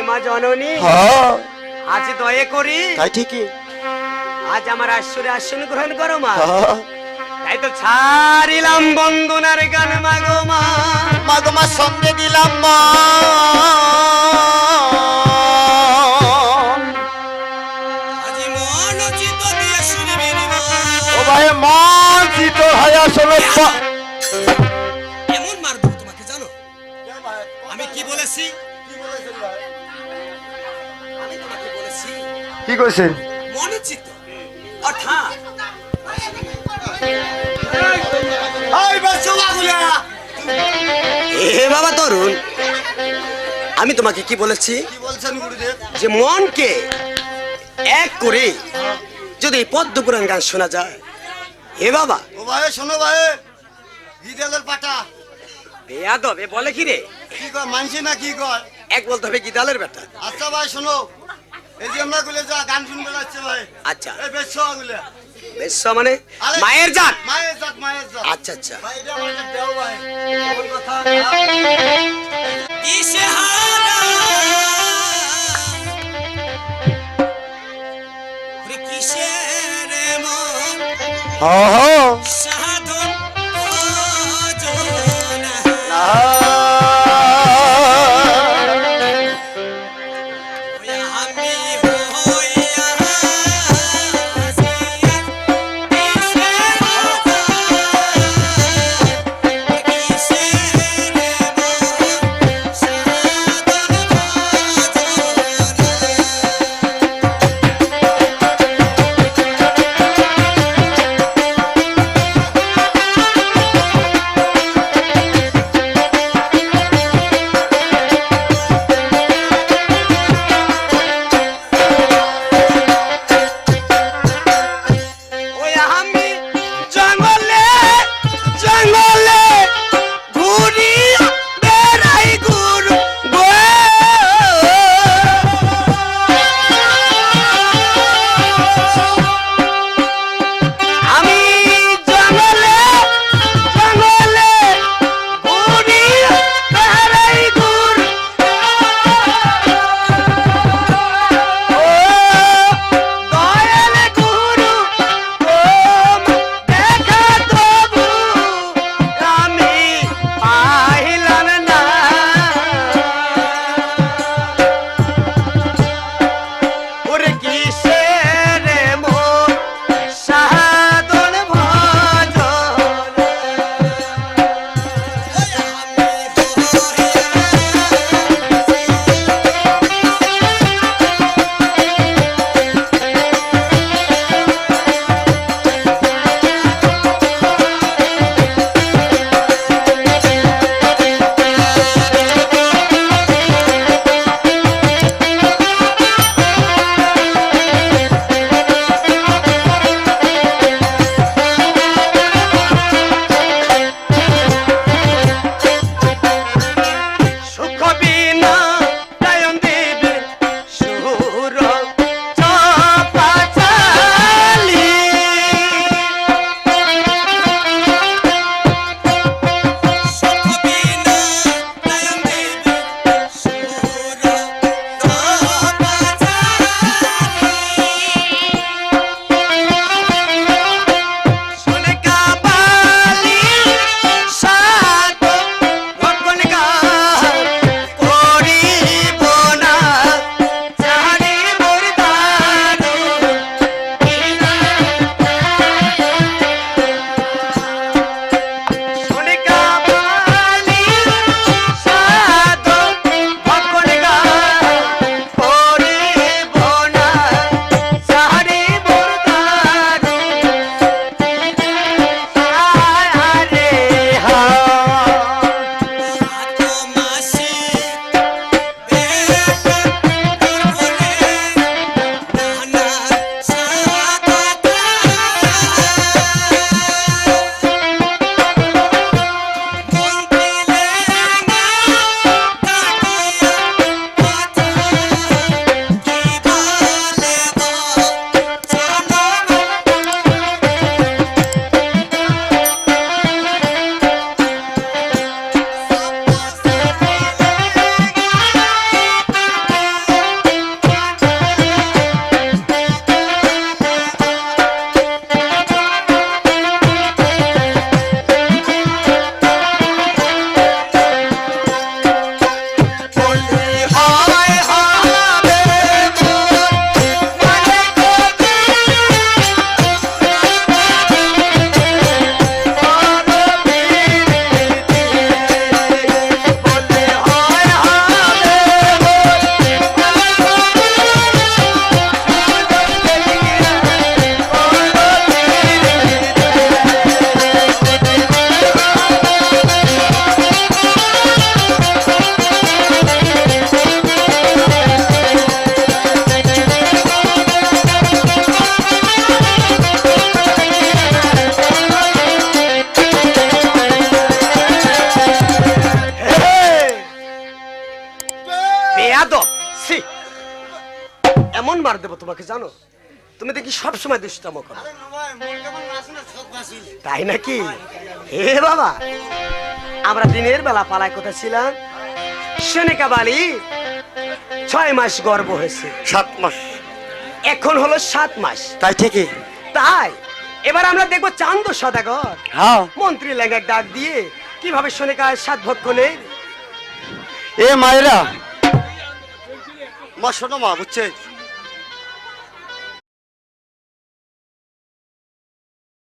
মা জননী, হ্যাঁ আজ দয়া করি তাই ঠিকই। আজ আমার আসরে আসন গ্রহণ করো মা। হ্যাঁ তাই তো ছাড়িলাম বন্দনার গান মাগো মা। মাগো মা সঙ্গে দিলাম মা। আজি মন চিত দিয়ে শুনবি মা। ও ভাই মন চিত হয়ে শোনো। এমন মারবো তোমাকে জানো? আমি কি বলেছি? আমি তোমাকে বলেছি কি কইছেন? মনে চিত অর্থাৎ এ বাবা তরুণ, আমি তোমাকে কি বলেছি? কি বলছেন গুরুদেব? যে মনকে এক করে যদি পদ্ম পুরাণ গান শোনা যায়। হে বাবা, ও ভাই শোনো ভাই, গিদালের পাটা বেয়াদব এ বলে কি রে? কি কয় মানছে না কি কয়? এক বলতে হবে গিদালের বেটা। আচ্ছা ভাই শোনো, এই যে আমরা গুলে যা গান শুনতে যাচ্ছে ভাই, আচ্ছা এই বেশ গুলে বেশ মানে মায়ের জাত। মায়ের জাত, মায়ের জাত। আচ্ছা আচ্ছা। ভাই এটা আমাকে দেও ভাই, এমন কথা। দিশেহারা ওরে কিসের মন হ্যাঁ হ্যাঁ সাধন ভজনা। ওই আমি হইয়া আসিয়া দিশেহারা কিসের মন সাধন ভজনা। ছি, এমন মার দেবো তোমাকে জানো, তুমি দেখি সবসময় দুষ্টামো করো। আরে না ভাই মন কেমন আছে না সব বাসিল তাই নাকি? এ বাবা, আমরা দিনের বেলা পালায় কোথায় ছিলাম, সনিকা বালি 6 মাস গর্ভ হয়েছে, 7 মাস এখন হলো 7 মাস। তাই ঠিকই তাই এবার আমরা দেখবো চান্দ সদাগর হ্যাঁ মন্ত্রী লেঙ্গার ডাক দিয়ে কিভাবে সনিকায় 7 ভক্ষণে। এ মায়েরা মা শোনো মা বুঝছে